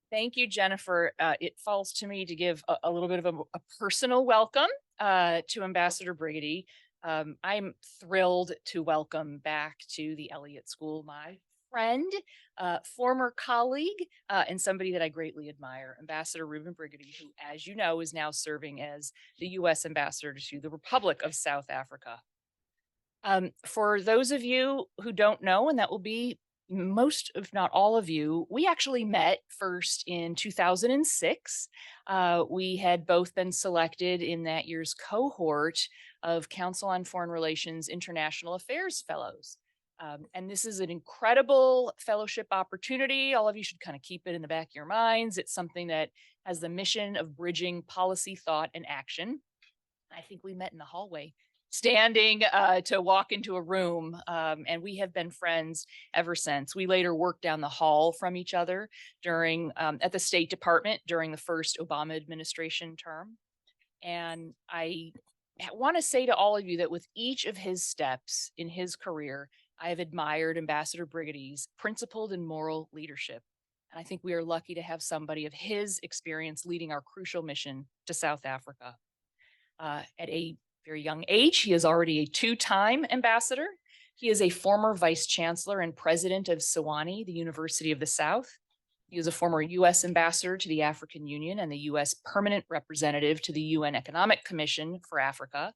Thank you, Jennifer. It falls to me to give a little bit of a personal welcome to Ambassador Brigety. I'm thrilled to welcome back to the Elliott School my friend, former colleague, and somebody that I greatly admire, Ambassador Reuben Brigety, who, as you know, is now serving as the U.S. Ambassador to the Republic of South Africa. For those of you who don't know, and that will be most, if not all of you, we actually met first in 2006. We had both been selected in that year's cohort of Council on Foreign Relations International Affairs Fellows. And this is an incredible fellowship opportunity. All of you should kind of keep it in the back of your minds. It's something that has the mission of bridging policy, thought, and action. I think we met in the hallway standing to walk into a room, and we have been friends ever since. We later worked down the hall from each other during at the State Department during the first Obama administration term. And I want to say to all of you that with each of his steps in his career, I have admired Ambassador Brigady's principled and moral leadership. And I think we are lucky to have somebody of his experience leading our crucial mission to South Africa. At a very young age, he is already a two-time ambassador. He is a former vice chancellor and president of Sewanee, the University of the South. He is a former U.S. ambassador to the African Union and the U.S. permanent representative to the UN Economic Commission for Africa.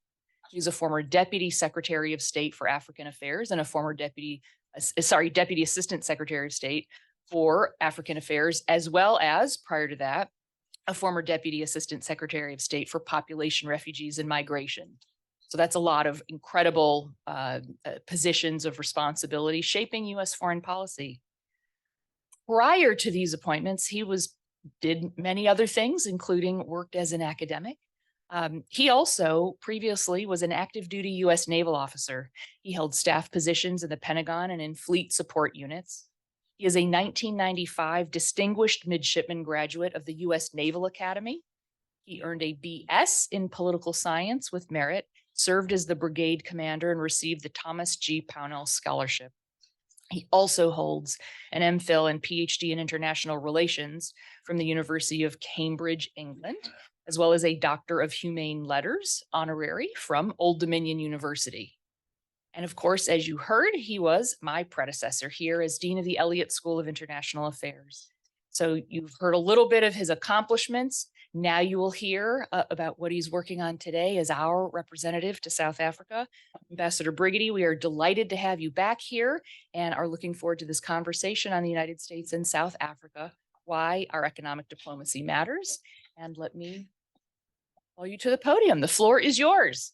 He's a former deputy secretary of state for African Affairs and a former deputy assistant secretary of state for African Affairs, as well as, prior to that, a former deputy assistant secretary of state for population, refugees, and migration. So that's a lot of incredible positions of responsibility shaping U.S. foreign policy. Prior to these appointments, he did many other things, including worked as an academic. He also previously was an active duty U.S. naval officer. He held staff positions in the Pentagon and in fleet support units. He is a 1995 Distinguished Midshipman graduate of the U.S. Naval Academy. He earned a BS in Political Science with merit, served as the brigade commander, and received the Thomas G. Pownell Scholarship. He also holds an MPhil and PhD in International Relations from the University of Cambridge, England, as well as a Doctor of Humane Letters honorary from Old Dominion University. And of course, as you heard, he was my predecessor here as Dean of the Elliott School of International Affairs. So you've heard a little bit of his accomplishments. Now you will hear about what he's working on today as our representative to South Africa. Ambassador Brigety, we are delighted to have you back here and are looking forward to this conversation on the United States and South Africa, why our economic diplomacy matters. And let me call you to the podium. The floor is yours.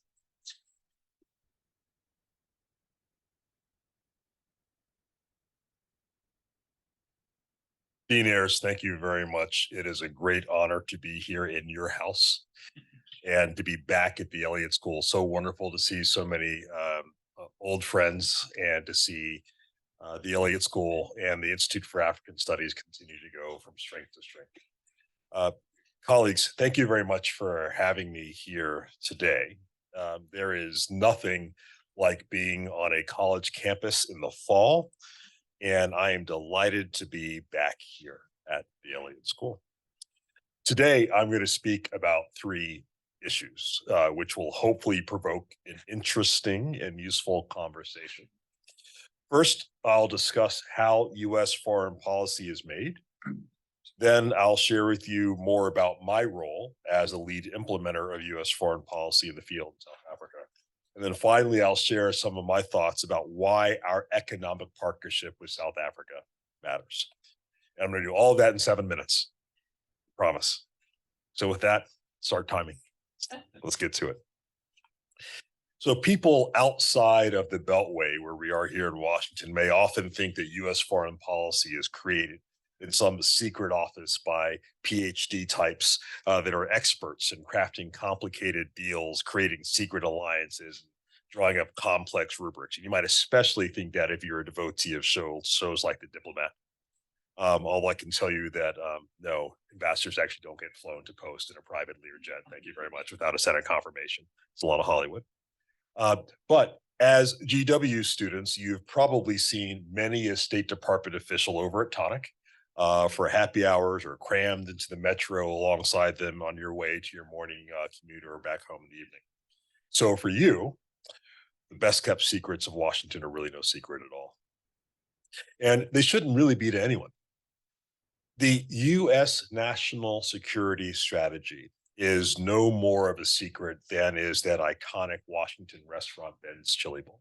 Dean Ayres, thank you very much. It is a great honor to be here in your house and to be back at the Elliott School. So wonderful to see so many old friends and to see the Elliott School and the Institute for African Studies continue to go from strength to strength. Colleagues, thank you very much for having me here today. There is nothing like being on a college campus in the fall, and I am delighted to be back here at the Elliott School. Today, I'm going to speak about three issues, which will hopefully provoke an interesting and useful conversation. First, I'll discuss how U.S. foreign policy is made. Then I'll share with you more about my role as a lead implementer of U.S. foreign policy in the field in South Africa. And then finally, I'll share some of my thoughts about why our economic partnership with South Africa matters. And I'm going to do all of that in 7 minutes, promise. So with that, start timing. Let's get to it. So people outside of the Beltway, where we are here in Washington, may often think that U.S. foreign policy is created in some secret office by PhD types that are experts in crafting complicated deals, creating secret alliances, drawing up complex rubrics. And you might especially think that if you're a devotee of shows like The Diplomat. Although I can tell you that no, ambassadors actually don't get flown to post in a private Learjet. Thank you very much. Without a Senate confirmation. It's a lot of Hollywood. But as GW students, you've probably seen many a State Department official over at Tonic. for happy hours or crammed into the metro alongside them on your way to your morning commute or back home in the evening. So for you, the best kept secrets of Washington are really no secret at all. And they shouldn't really be to anyone. The U.S. national security strategy is no more of a secret than is that iconic Washington restaurant Ben's Chili Bowl.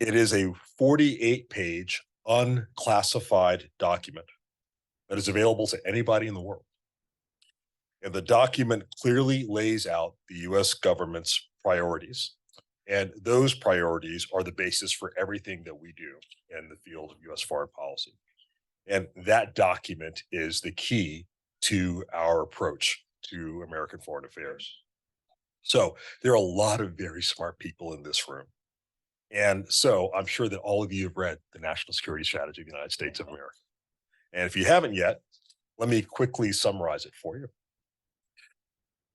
It is a 48-page unclassified document that is available to anybody in the world. And the document clearly lays out the US government's priorities. And those priorities are the basis for everything that we do in the field of US foreign policy. And that document is the key to our approach to American foreign affairs. So there are a lot of very smart people in this room. And so I'm sure that all of you have read the National Security Strategy of the United States of America. And if you haven't yet, let me quickly summarize it for you.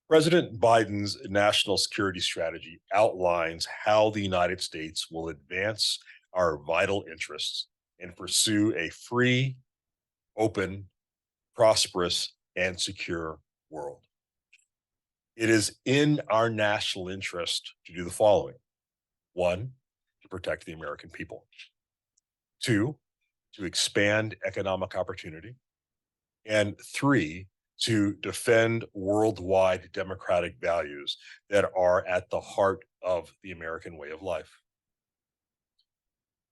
President Biden's national security strategy outlines how the United States will advance our vital interests and pursue a free, open, prosperous, and secure world. It is in our national interest to do the following. One, to protect the American people. Two, to expand economic opportunity. And three, to defend worldwide democratic values that are at the heart of the American way of life.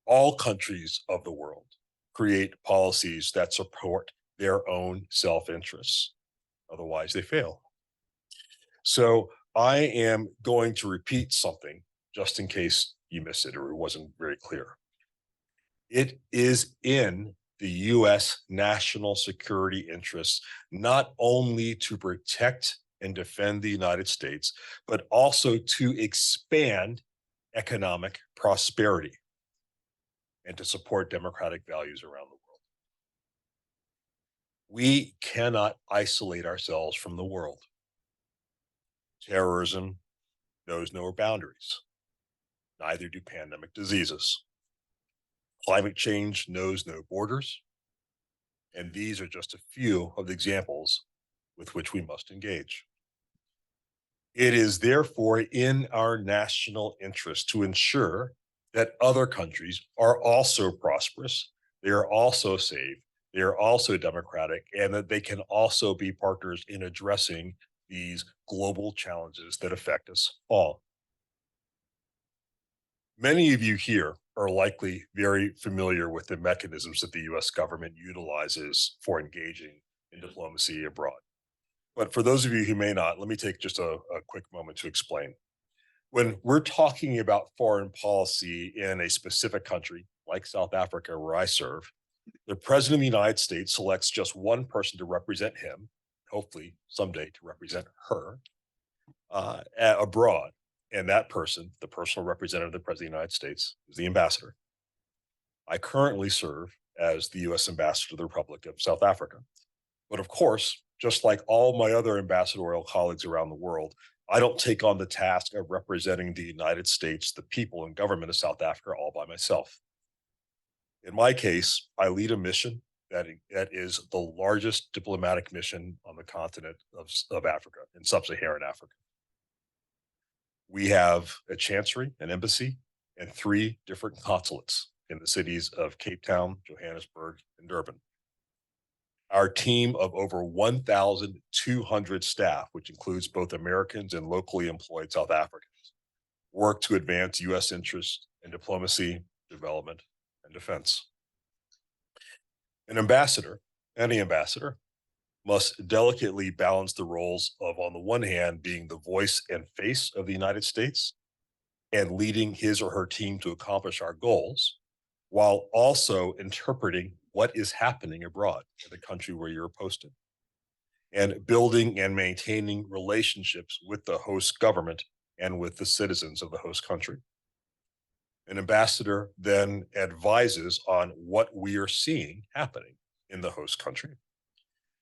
All countries of the world create policies that support their own self-interests. Otherwise, they fail. So I am going to repeat something just in case you missed it or it wasn't very clear. It is in the US national security interests, not only to protect and defend the United States, but also to expand economic prosperity and to support democratic values around the world. We cannot isolate ourselves from the world. Terrorism knows no boundaries. Neither do pandemic diseases. Climate change knows no borders. And these are just a few of the examples with which we must engage. It is therefore in our national interest to ensure that other countries are also prosperous, they are also safe, they are also democratic, and that they can also be partners in addressing these global challenges that affect us all. Many of you here are likely very familiar with the mechanisms that the US government utilizes for engaging in diplomacy abroad. But for those of you who may not, let me take just a quick moment to explain. When we're talking about foreign policy in a specific country, like South Africa, where I serve, the president of the United States selects just one person to represent him, hopefully someday to represent her, abroad. And that person, the personal representative of the president of the United States, is the ambassador. I currently serve as the US ambassador to the Republic of South Africa. But of course, just like all my other ambassadorial colleagues around the world, I don't take on the task of representing the United States, the people and government of South Africa all by myself. In my case, I lead a mission that is the largest diplomatic mission on the continent of Africa, in sub-Saharan Africa. We have a chancery, an embassy, and 3 different consulates in the cities of Cape Town, Johannesburg, and Durban. Our team of over 1,200 staff, which includes both Americans and locally employed South Africans, work to advance US interests in diplomacy, development, and defense. An ambassador, any ambassador, must delicately balance the roles of, on the one hand, being the voice and face of the United States and leading his or her team to accomplish our goals, while also interpreting what is happening abroad in the country where you're posted, and building and maintaining relationships with the host government and with the citizens of the host country. An ambassador then advises on what we are seeing happening in the host country,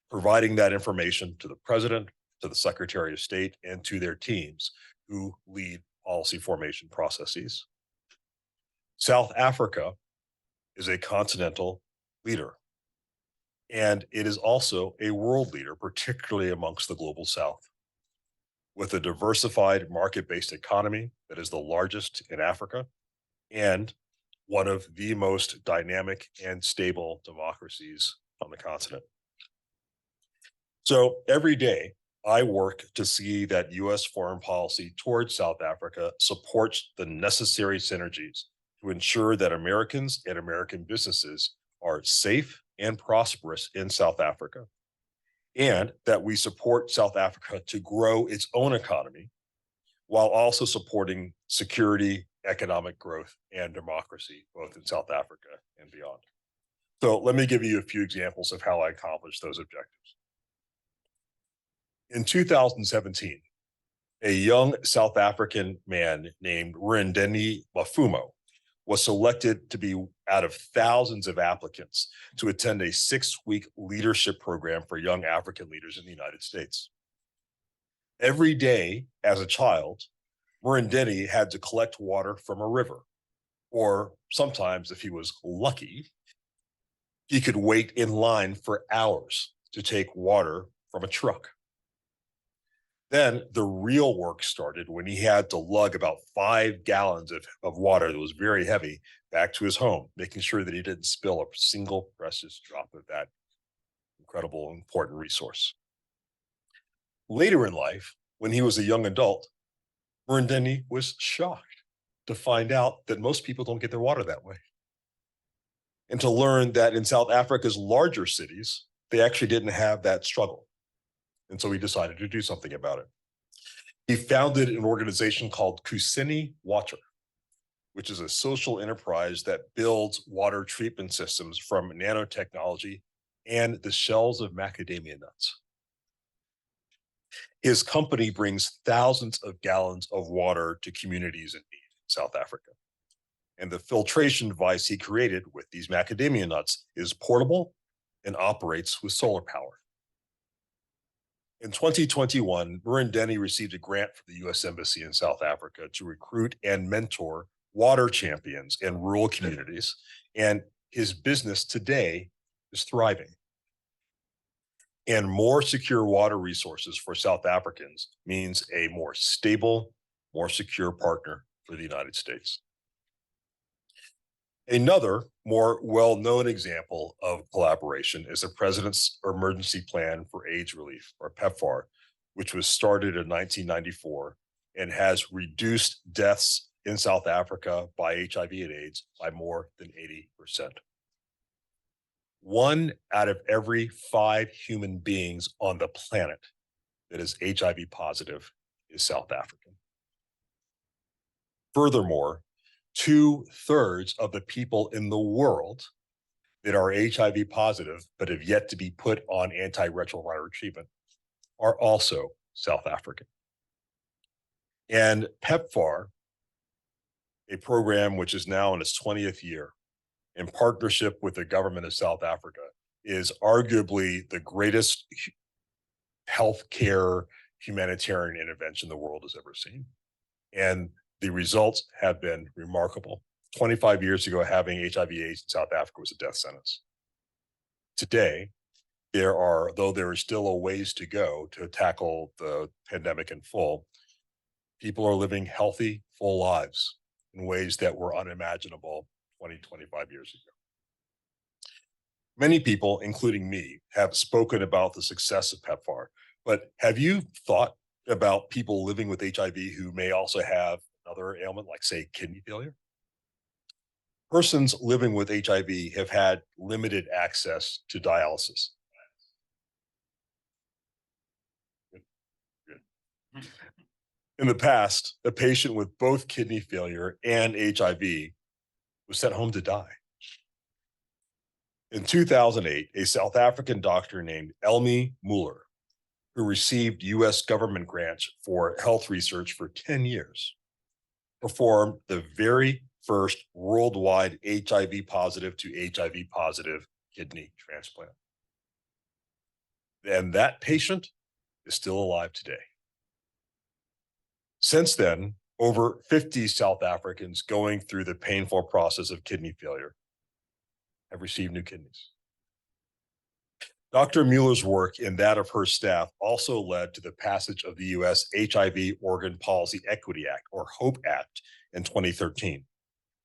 providing that information to the president, to the secretary of state, and to their teams who lead policy formation processes. South Africa is a continental leader. And it is also a world leader, particularly amongst the global South. With a diversified market-based economy that is the largest in Africa and one of the most dynamic and stable democracies on the continent. So every day, I work to see that U.S. foreign policy towards South Africa supports the necessary synergies to ensure that Americans and American businesses are safe and prosperous in South Africa, and that we support South Africa to grow its own economy while also supporting security, economic growth, and democracy, both in South Africa and beyond. So let me give you a few examples of how I accomplished those objectives. In 2017, a young South African man named Rindeni Mafumo was selected to be out of thousands of applicants to attend a 6-week leadership program for young African leaders in the United States. Every day as a child, Rindeni had to collect water from a river, or sometimes, if he was lucky, he could wait in line for hours to take water from a truck. Then the real work started when he had to lug about 5 gallons of water that was very heavy back to his home, making sure that he didn't spill a single precious drop of that incredible, important resource. Later in life, when he was a young adult, Rindeni was shocked to find out that most people don't get their water that way. And to learn that in South Africa's larger cities, they actually didn't have that struggle. And so he decided to do something about it. He founded an organization called Kusini Water, which is a social enterprise that builds water treatment systems from nanotechnology and the shells of macadamia nuts. His company brings thousands of gallons of water to communities in need in South Africa. And the filtration device he created with these macadamia nuts is portable and operates with solar power. In 2021, Rindeni received a grant from the U.S. Embassy in South Africa to recruit and mentor water champions in rural communities, and his business today is thriving. And more secure water resources for South Africans means a more stable, more secure partner for the United States. Another more well-known example of collaboration is the President's Emergency Plan for AIDS Relief, or PEPFAR, which was started in 1994 and has reduced deaths in South Africa by HIV and AIDS by more than 80%. 1 out of every 5 human beings on the planet that is HIV positive is South African. Furthermore, 2/3 of the people in the world that are HIV positive but have yet to be put on antiretroviral treatment are also South African. And PEPFAR, a program which is now in its 20th year, in partnership with the government of South Africa, is arguably the greatest healthcare humanitarian intervention the world has ever seen. And the results have been remarkable. 25 years ago, having HIV/AIDS in South Africa was a death sentence. Today, though there is still a ways to go to tackle the pandemic in full, people are living healthy, full lives in ways that were unimaginable 20, 25 years ago. Many people, including me, have spoken about the success of PEPFAR, but have you thought about people living with HIV who may also have another ailment, like, say, kidney failure? Persons living with HIV have had limited access to dialysis. Good. In the past, a patient with both kidney failure and HIV was sent home to die. In 2008, a South African doctor named Elmi Muller, who received U.S. government grants for health research for 10 years, performed the very first worldwide HIV positive to HIV positive kidney transplant. And that patient is still alive today. Since then, over 50 South Africans going through the painful process of kidney failure have received new kidneys. Dr. Mueller's work and that of her staff also led to the passage of the U.S. HIV Organ Policy Equity Act, or HOPE Act, in 2013.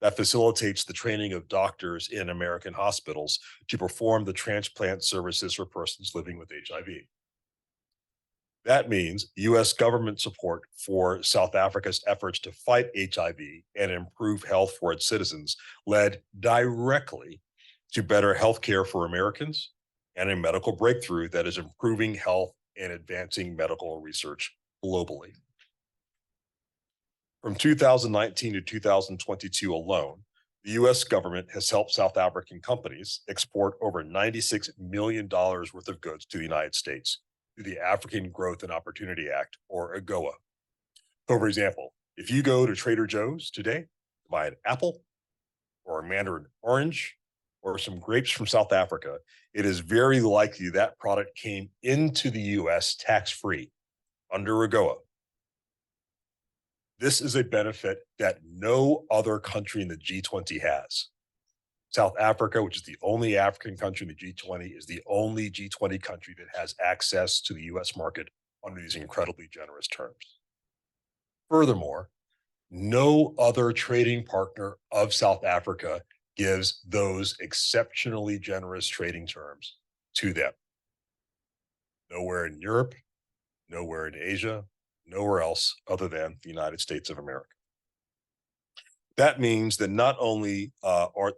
That facilitates the training of doctors in American hospitals to perform the transplant services for persons living with HIV. That means U.S. government support for South Africa's efforts to fight HIV and improve health for its citizens led directly to better health care for Americans and a medical breakthrough that is improving health and advancing medical research globally. From 2019 to 2022 alone, the U.S. government has helped South African companies export over $96 million worth of goods to the United States through the African Growth and Opportunity Act, or AGOA. So, for example, if you go to Trader Joe's today to buy an apple or a mandarin orange or some grapes from South Africa, it is very likely that product came into the U.S. tax-free under AGOA. This is a benefit that no other country in the G20 has. South Africa, which is the only African country in the G20, is the only G20 country that has access to the US market under these incredibly generous terms. Furthermore, no other trading partner of South Africa gives those exceptionally generous trading terms to them. Nowhere in Europe, nowhere in Asia, nowhere else other than the United States of America. That means that not only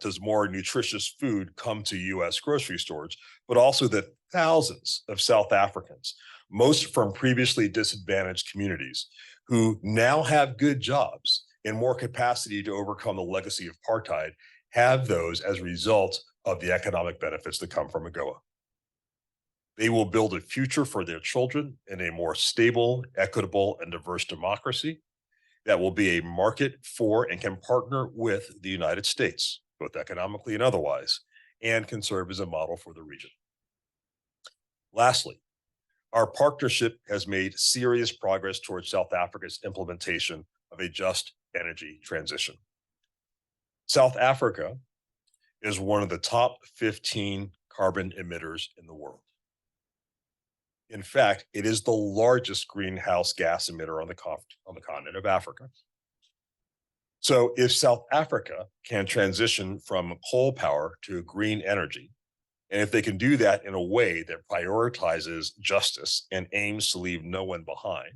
does more nutritious food come to U.S. grocery stores, but also that thousands of South Africans, most from previously disadvantaged communities, who now have good jobs and more capacity to overcome the legacy of apartheid, have those as a result of the economic benefits that come from AGOA. They will build a future for their children in a more stable, equitable, and diverse democracy that will be a market for and can partner with the United States, both economically and otherwise, and can serve as a model for the region. Lastly, our partnership has made serious progress towards South Africa's implementation of a just energy transition. South Africa is one of the top 15 carbon emitters in the world. In fact, it is the largest greenhouse gas emitter on the continent of Africa. So if South Africa can transition from coal power to green energy, and if they can do that in a way that prioritizes justice and aims to leave no one behind,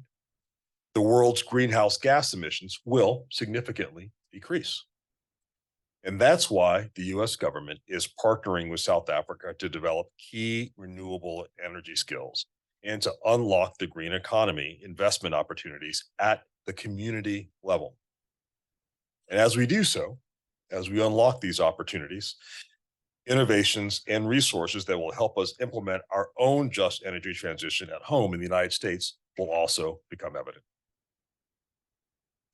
the world's greenhouse gas emissions will significantly decrease. And that's why the US government is partnering with South Africa to develop key renewable energy skills and to unlock the green economy investment opportunities at the community level. And as we do so, as we unlock these opportunities, innovations and resources that will help us implement our own just energy transition at home in the United States will also become evident.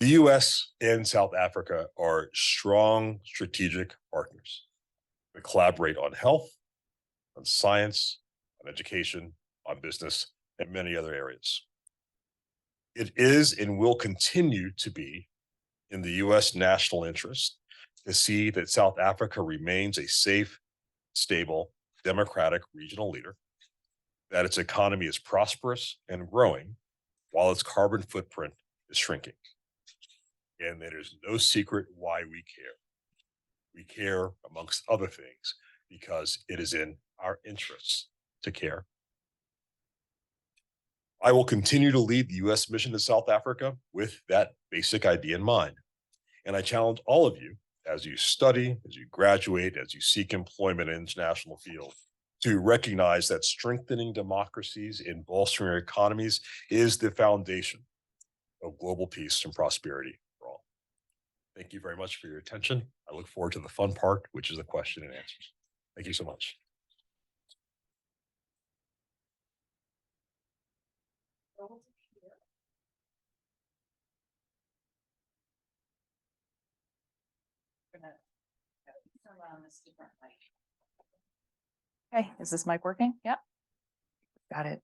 The US and South Africa are strong strategic partners. We collaborate on health, on science, on education, on business, and many other areas. It is and will continue to be in the US national interest to see that South Africa remains a safe, stable, democratic regional leader, that its economy is prosperous and growing while its carbon footprint is shrinking. And it is no secret why we care. We care, amongst other things, because it is in our interests to care. I will continue to lead the US mission to South Africa with that basic idea in mind. And I challenge all of you, as you study, as you graduate, as you seek employment in the international field, to recognize that strengthening democracies and bolstering economies is the foundation of global peace and prosperity for all. Thank you very much for your attention. I look forward to the fun part, which is the question and answers. Thank you so much. Okay, is this mic working? Yep. Got it.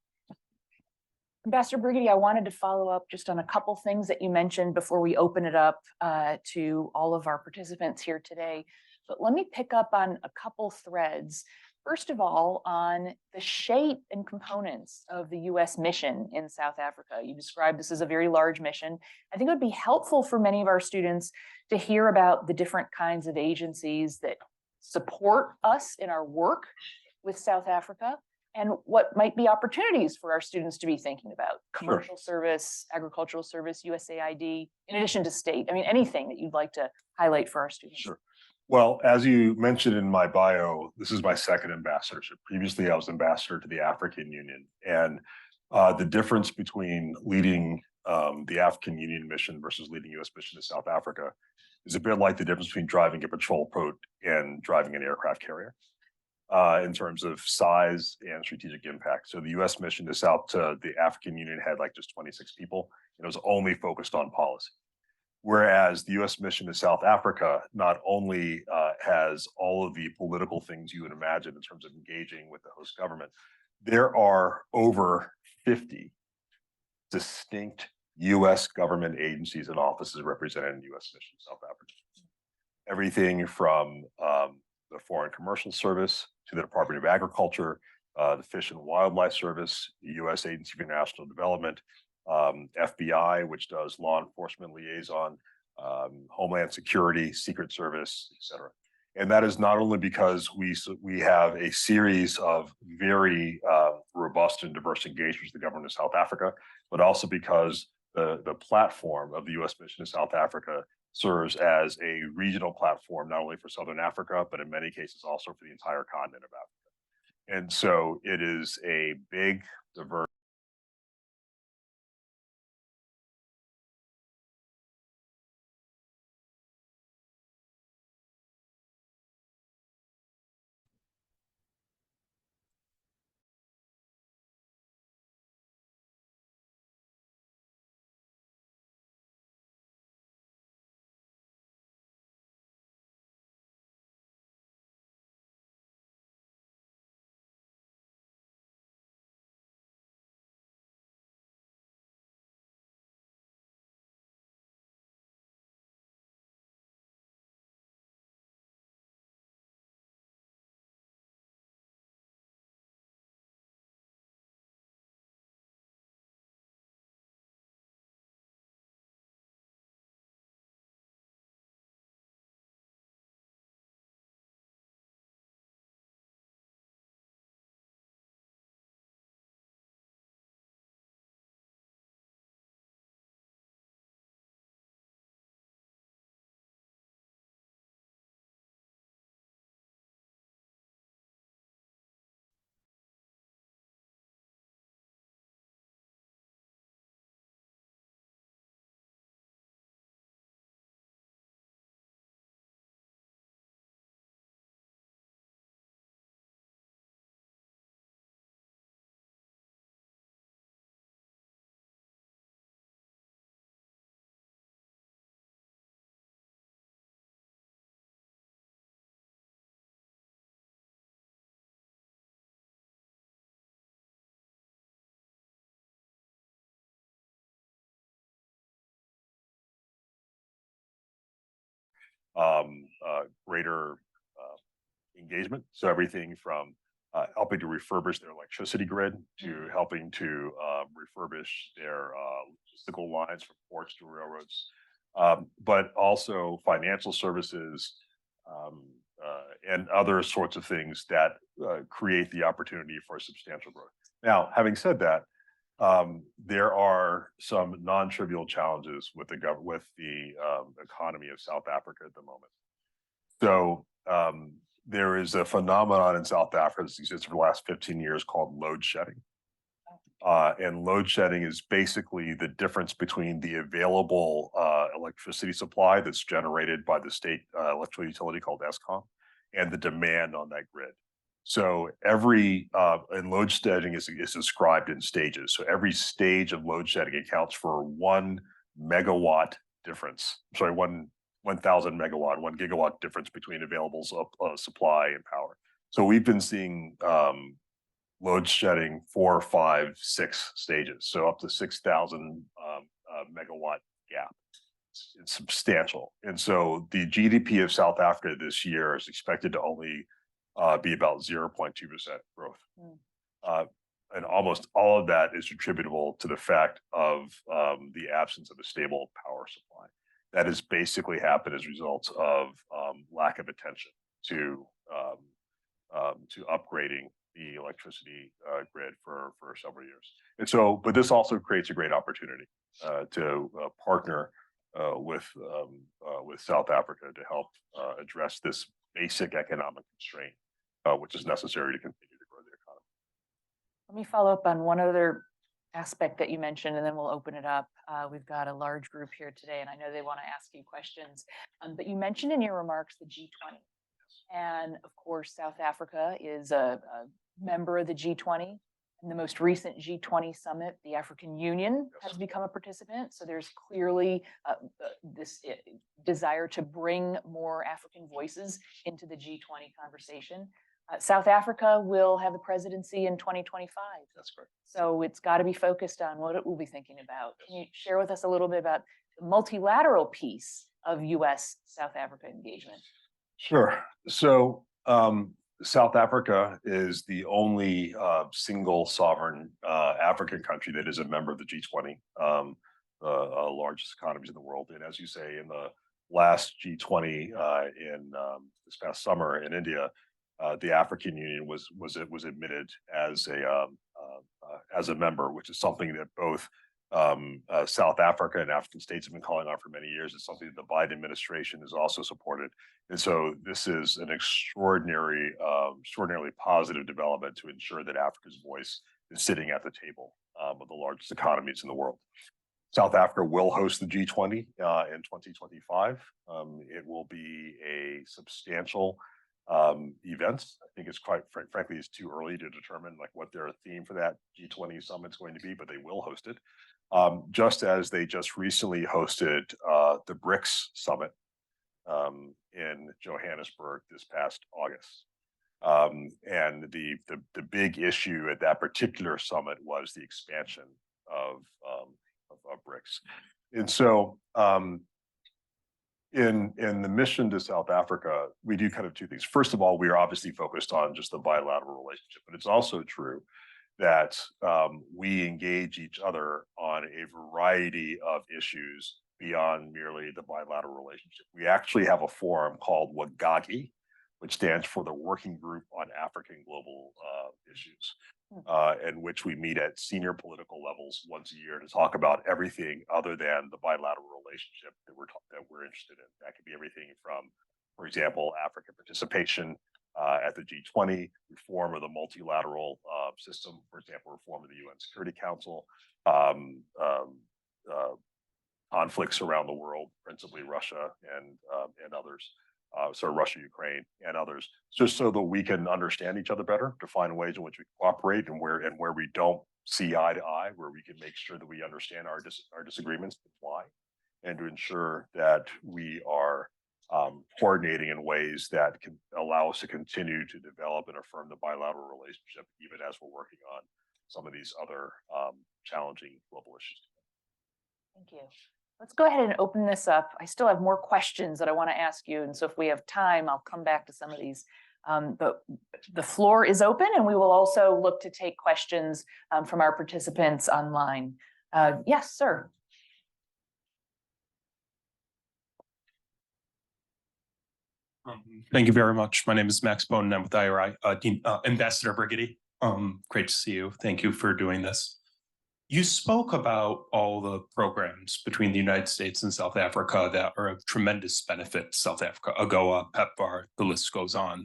Ambassador Brigety, I wanted to follow up just on a couple things that you mentioned before we open it up to all of our participants here today. But let me pick up on a couple threads. First of all, on the shape and components of the U.S. mission in South Africa. You described this as a very large mission. I think it would be helpful for many of our students to hear about the different kinds of agencies that support us in our work with South Africa, and what might be opportunities for our students to be thinking about. Commercial service, agricultural service, USAID, in addition to state. I mean, anything that you'd like to highlight for our students. Sure. Well, as you mentioned in my bio, this is my second ambassadorship. Previously, I was ambassador to the African Union. And the difference between leading the African Union mission versus leading U.S. mission to South Africa is a bit like the difference between driving a patrol boat and driving an aircraft carrier in terms of size and strategic impact. So the U.S. mission to the African Union had like just 26 people, and it was only focused on policy. Whereas the U.S. mission to South Africa not only has all of the political things you would imagine in terms of engaging with the host government, there are over 50 distinct U.S. government agencies and offices represented in the U.S. mission to South Africa. Everything from the Foreign Commercial Service to the Department of Agriculture, the Fish and Wildlife Service, the U.S. Agency for International Development, FBI, which does law enforcement liaison, Homeland Security, Secret Service, etc. And that is not only because we have a series of very robust and diverse engagements with the government of South Africa, but also because the platform of the U.S. mission to South Africa serves as a regional platform, not only for Southern Africa, but in many cases also for the entire continent of Africa. And so it is a big, diverse greater engagement. So everything from helping to refurbish their electricity grid to helping to refurbish their logistical lines from ports to railroads, but also financial services and other sorts of things that create the opportunity for substantial growth. Now, having said that, there are some non-trivial challenges with the economy of South Africa at the moment. So there is a phenomenon in South Africa that's existed for the last 15 years called load shedding. And load shedding is basically the difference between the available electricity supply that's generated by the state electrical utility called Eskom and the demand on that grid. So and load shedding is described in stages. So every stage of load shedding accounts for 1 megawatt difference. Sorry, 1,000 megawatt, 1 gigawatt difference between available supply and power. So we've been seeing load shedding 4, 5, 6 stages. So up to 6,000 megawatt gap. It's substantial. And so the GDP of South Africa this year is expected to only be about 0.2% growth. And almost all of that is attributable to the fact of the absence of a stable power supply. That has basically happened as a result of lack of attention to upgrading the electricity grid for several years. And so, but this also creates a great opportunity to partner with South Africa to help address this basic economic constraint, which is necessary to continue to grow the economy. Let me follow up on one other aspect that you mentioned, and then we'll open it up. We've got a large group here today, and I know they want to ask you questions. But you mentioned in your remarks the G20. And of course, South Africa is a member of the G20. In the most recent G20 summit, the African Union has become a participant. So there's clearly this desire to bring more African voices into the G20 conversation. South Africa will have the presidency in 2025. That's correct. So it's got to be focused on what it will be thinking about. Can you share with us a little bit about the multilateral piece of U.S. South Africa engagement? Sure. So South Africa is the only single sovereign African country that is a member of the G20, the largest economies in the world. And as you say, in the last G20 in this past summer in India, the African Union was admitted as a member, which is something that both South Africa and African states have been calling on for many years. It's something that the Biden administration has also supported. And so this is an extraordinarily positive development to ensure that Africa's voice is sitting at the table of the largest economies in the world. South Africa will host the G20 in 2025. It will be a substantial event. I think it's quite frankly, it's too early to determine like what their theme for that G20 summit is going to be, but they will host it. Just as they just recently hosted the BRICS summit in Johannesburg this past August. And the big issue at that particular summit was the expansion of BRICS. And so in the mission to South Africa, we do kind of two things. First of all, we are obviously focused on just the bilateral relationship, but it's also true that we engage each other on a variety of issues beyond merely the bilateral relationship. We actually have a forum called WAGAGI, which stands for the Working Group on African Global Issues, in which we meet at senior political levels once a year to talk about everything other than the bilateral relationship that we're interested in. That could be everything from, for example, African participation at the G20, reform of the multilateral system, for example, reform of the UN Security Council, conflicts around the world, principally Russia and others. So Russia, Ukraine, and others, just so that we can understand each other better, to find ways in which we cooperate, and where we don't see eye to eye, where we can make sure that we understand our disagreements and why, and to ensure that we are coordinating in ways that can allow us to continue to develop and affirm the bilateral relationship, even as we're working on some of these other challenging global issues. Thank you. Let's go ahead and open this up. I still have more questions that I want to ask you. And so if we have time, I'll come back to some of these. But the floor is open, and we will also look to take questions from our participants online. Yes, sir. Thank you very much. My name is Max Bone, and I'm with IRI, Ambassador Brigety. Great to see you. Thank you for doing this. You spoke about all the programs between the United States and South Africa that are of tremendous benefit to South Africa, AGOA, PEPFAR, the list goes on.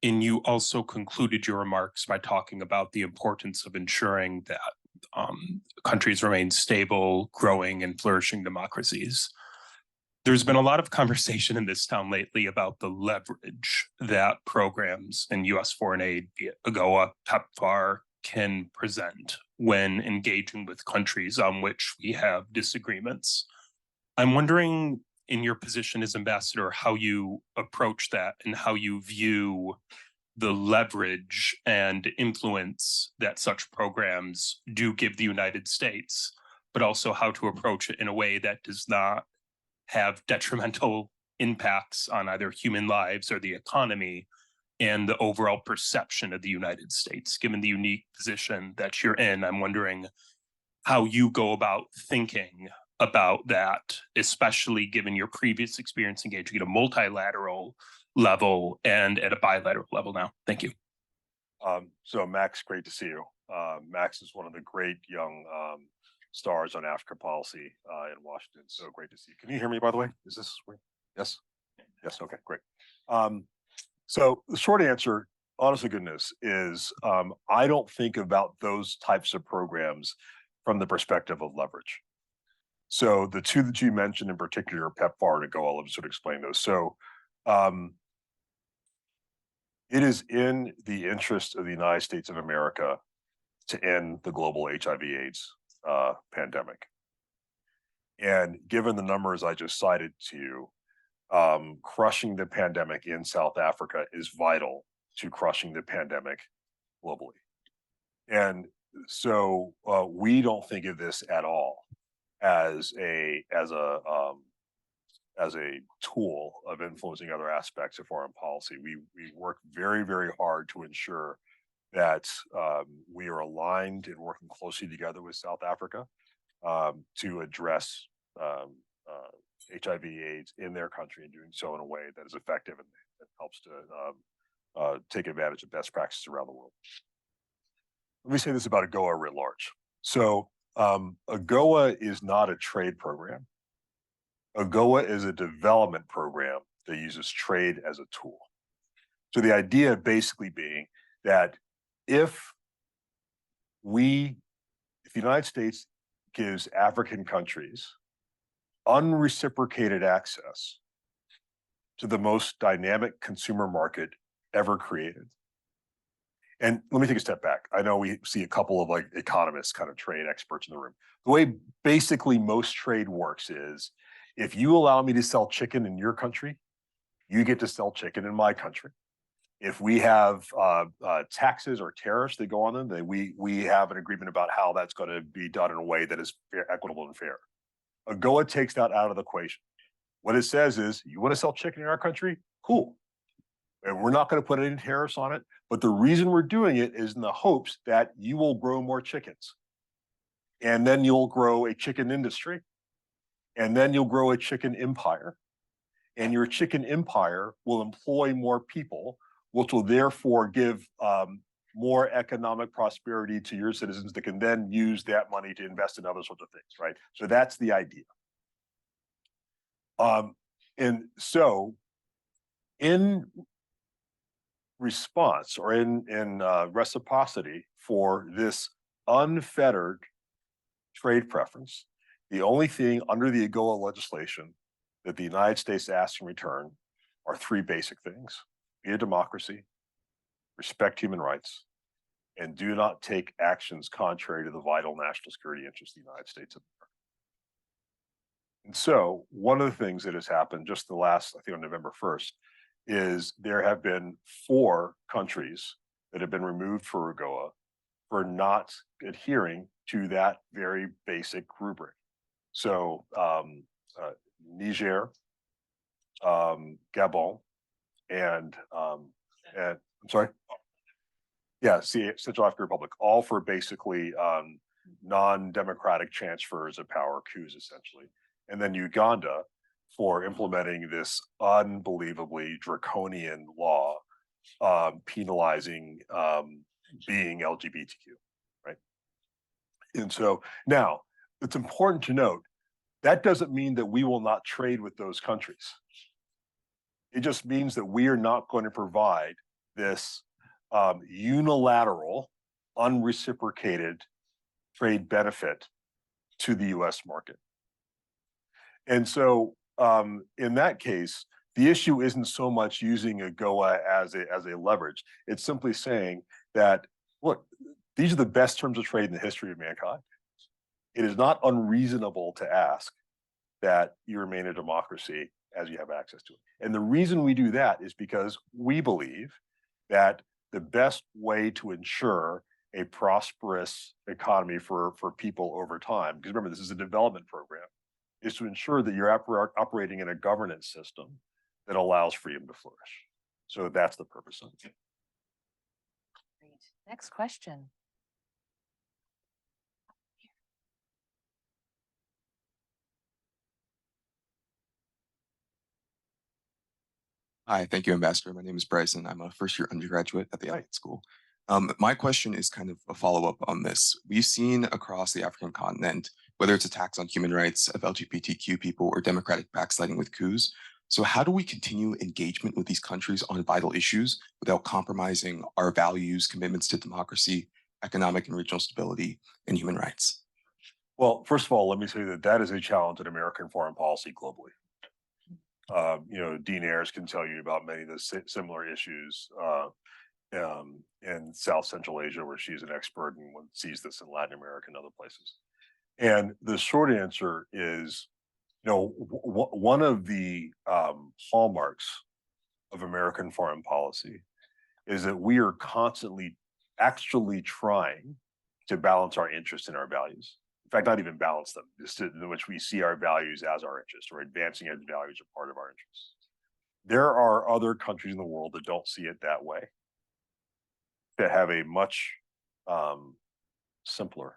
And you also concluded your remarks by talking about the importance of ensuring that countries remain stable, growing, and flourishing democracies. There's been a lot of conversation in this town lately about the leverage that programs in U.S. foreign aid, be it AGOA, PEPFAR, can present when engaging with countries on which we have disagreements. I'm wondering, in your position as ambassador, how you approach that and how you view the leverage and influence that such programs do give the United States, but also how to approach it in a way that does not have detrimental impacts on either human lives or the economy, and the overall perception of the United States, given the unique position that you're in. I'm wondering how you go about thinking about that, especially given your previous experience engaging at a multilateral level and at a bilateral level now. Thank you. So Max, great to see you. Max is one of the great young stars on Africa policy in Washington. So great to see you. Can you hear me, by the way? Is this weird? Yes? Yes, okay, great. So the short answer, honest to goodness, is I don't think about those types of programs from the perspective of leverage. So the two that you mentioned in particular, PEPFAR and AGOA, I'll just sort of explain those. So it is in the interest of the United States of America to end the global HIV/AIDS pandemic. And given the numbers I just cited to you, crushing the pandemic in South Africa is vital to crushing the pandemic globally. And so we don't think of this at all as a tool of influencing other aspects of foreign policy. We work very, very hard to ensure that we are aligned and working closely together with South Africa to address HIV/AIDS in their country, and doing so in a way that is effective and that helps to take advantage of best practices around the world. Let me say this about AGOA writ large. So AGOA is not a trade program. AGOA is a development program that uses trade as a tool. So the idea basically being that if the United States gives African countries unreciprocated access to the most dynamic consumer market ever created. And let me take a step back. I know we see a couple of like economists, kind of trade experts in the room. The way basically most trade works is if you allow me to sell chicken in your country, you get to sell chicken in my country. If we have taxes or tariffs that go on them, then we have an agreement about how that's going to be done in a way that is fair, equitable, and fair. AGOA takes that out of the equation. What it says is, you want to sell chicken in our country? Cool. And we're not going to put any tariffs on it. But the reason we're doing it is in the hopes that you will grow more chickens. And then you'll grow a chicken industry. And then you'll grow a chicken empire. And your chicken empire will employ more people, which will therefore give more economic prosperity to your citizens that can then use that money to invest in other sorts of things, right? So that's the idea. And so in response or in reciprocity for this unfettered trade preference, the only thing under the AGOA legislation that the United States asks in return are three basic things: be a democracy, respect human rights, and do not take actions contrary to the vital national security interests of the United States of America. And so one of the things that has happened just the last, I think on November 1st, is there have been 4 countries that have been removed for AGOA for not adhering to that very basic rubric. So Niger, Gabon, and I'm sorry? Yeah, Central African Republic, all for basically non-democratic transfers of power, coups essentially. And then Uganda for implementing this unbelievably draconian law penalizing being LGBTQ, right? And so now it's important to note that doesn't mean that we will not trade with those countries. It just means that we are not going to provide this unilateral, unreciprocated trade benefit to the US market. And so in that case, the issue isn't so much using AGOA as a leverage. It's simply saying that, look, these are the best terms of trade in the history of mankind. It is not unreasonable to ask that you remain a democracy as you have access to it. And the reason we do that is because we believe that the best way to ensure a prosperous economy for people over time, because remember, this is a development program, is to ensure that you're operating in a governance system that allows freedom to flourish. So that's the purpose of it. Great. Next question. Hi, thank you, Ambassador. My name is Bryson. I'm a first-year undergraduate at the Elliott School. My question is kind of a follow-up on this. We've seen across the African continent, whether it's attacks on human rights of LGBTQ people or democratic backsliding with coups. So how do we continue engagement with these countries on vital issues without compromising our values, commitments to democracy, economic and regional stability, and human rights? Well, first of all, let me say that that is a challenge in American foreign policy globally. Dean Ayres can tell you about many of the similar issues in South Central Asia, where she's an expert and one sees this in Latin America and other places. And the short answer is, one of the hallmarks of American foreign policy is that we are constantly actually trying to balance our interests and our values. In fact, not even balance them, just in which we see our values as our interests, or advancing as values are part of our interests. There are other countries in the world that don't see it that way, that have a much simpler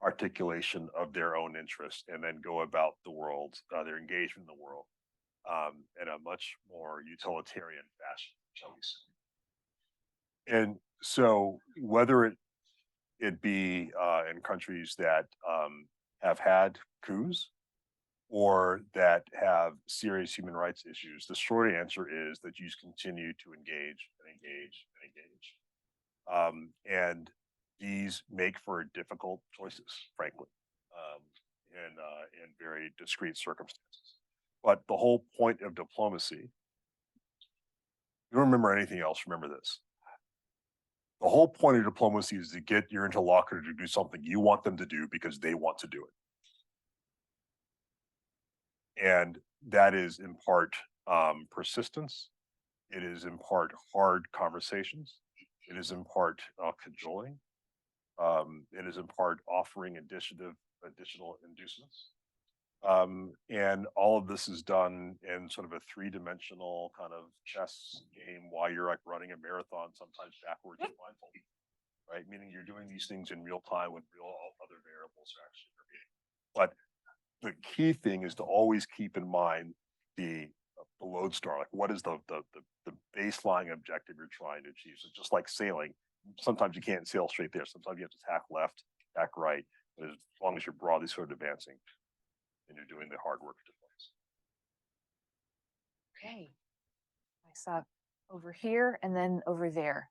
articulation of their own interests, and then go about the world, their engagement in the world, in a much more utilitarian fashion, shall we say. And so whether it be in countries that have had coups or that have serious human rights issues, the short answer is that you continue to engage and engage and engage. And these make for difficult choices, frankly, in very discrete circumstances. But the whole point of diplomacy, you don't remember anything else, remember this. The whole point of diplomacy is to get your interlocutor to do something you want them to do because they want to do it. And that is in part persistence. It is in part hard conversations. It is in part cajoling. It is in part offering additional inducements. And all of this is done in sort of a three-dimensional kind of chess game while you're like running a marathon, sometimes backwards and blindfolded, right? Meaning you're doing these things in real time with real other variables are actually intervening. But the key thing is to always keep in mind the lodestar, like what is the baseline objective you're trying to achieve. So just like sailing, sometimes you can't sail straight there. Sometimes you have to tack left, tack right. But as long as you're broadly sort of advancing, and you're doing the hard work to place. Okay. I saw over here and then over there.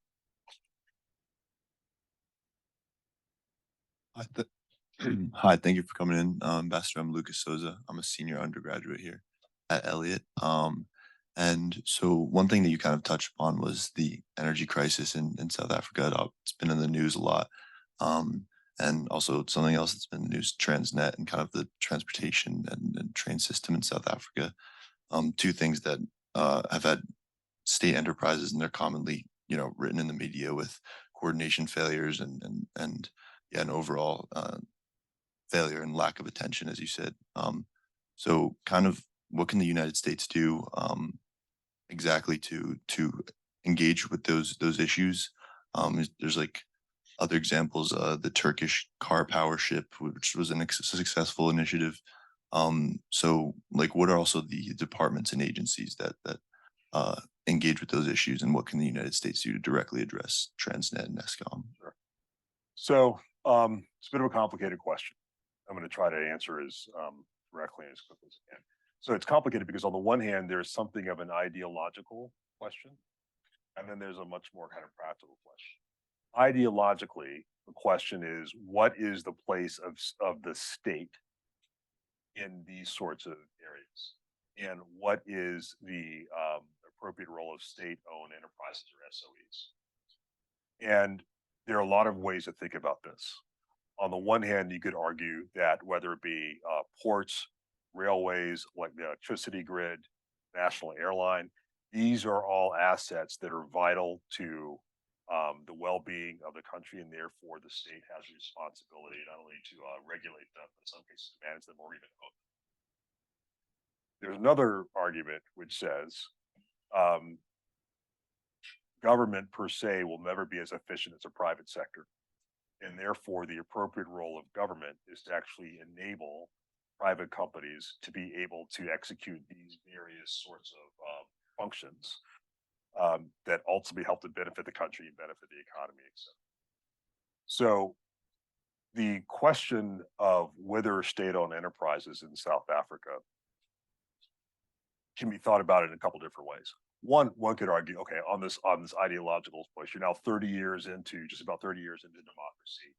Hi, thank you for coming in, Ambassador. I'm Lucas Souza. I'm a senior undergraduate here at Elliott. And so one thing that you kind of touched upon was the energy crisis in South Africa. It's been in the news a lot. And also something else that's been in the news, Transnet and kind of the transportation and train system in South Africa. Two things that have had state enterprises, and they're commonly, written in the media with coordination failures and an overall failure and lack of attention, as you said. So kind of what can the United States do exactly to engage with those issues? There's like other examples, the Turkish car power ship, which was a successful initiative. So like what are also the departments and agencies that engage with those issues, and what can the United States do to directly address Transnet and ESCOM? Sure. So it's a bit of a complicated question. I'm going to try to answer as directly and as quickly as I can. So it's complicated because on the one hand, there's something of an ideological question, and then there's a much more kind of practical question. Ideologically, the question is, what is the place of the state in these sorts of areas? And what is the appropriate role of state-owned enterprises or SOEs? And there are a lot of ways to think about this. On the one hand, you could argue that whether it be ports, railways, like the electricity grid, national airline, these are all assets that are vital to the well-being of the country, and therefore the state has a responsibility not only to regulate them, but in some cases manage them or even own them. There's another argument which says government per se will never be as efficient as a private sector. And therefore, the appropriate role of government is to actually enable private companies to be able to execute these various sorts of functions that ultimately help to benefit the country and benefit the economy, etc. So the question of whether state-owned enterprises in South Africa can be thought about in a couple different ways. One could argue, okay, on this ideological push, you're now 30 years into, just about 30 years into democracy.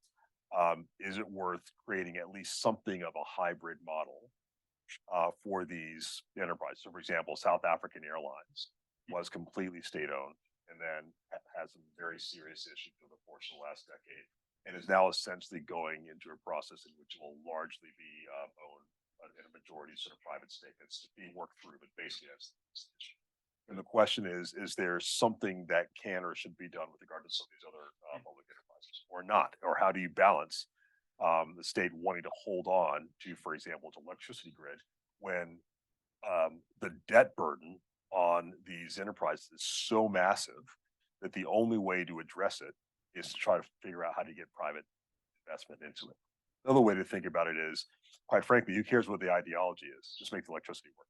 Is it worth creating at least something of a hybrid model for these enterprises? So, for example, South African Airlines was completely state-owned and then had some very serious issues over the course of the last decade, and is now essentially going into a process in which it will largely be owned in a majority sort of private stake. It's being worked through, but basically that's the decision. And the question is there something that can or should be done with regard to some of these other public enterprises or not? Or how do you balance the state wanting to hold on to, for example, its electricity grid when the debt burden on these enterprises is so massive that the only way to address it is to try to figure out how to get private investment into it. Another way to think about it is, quite frankly, who cares what the ideology is? Just make the electricity work,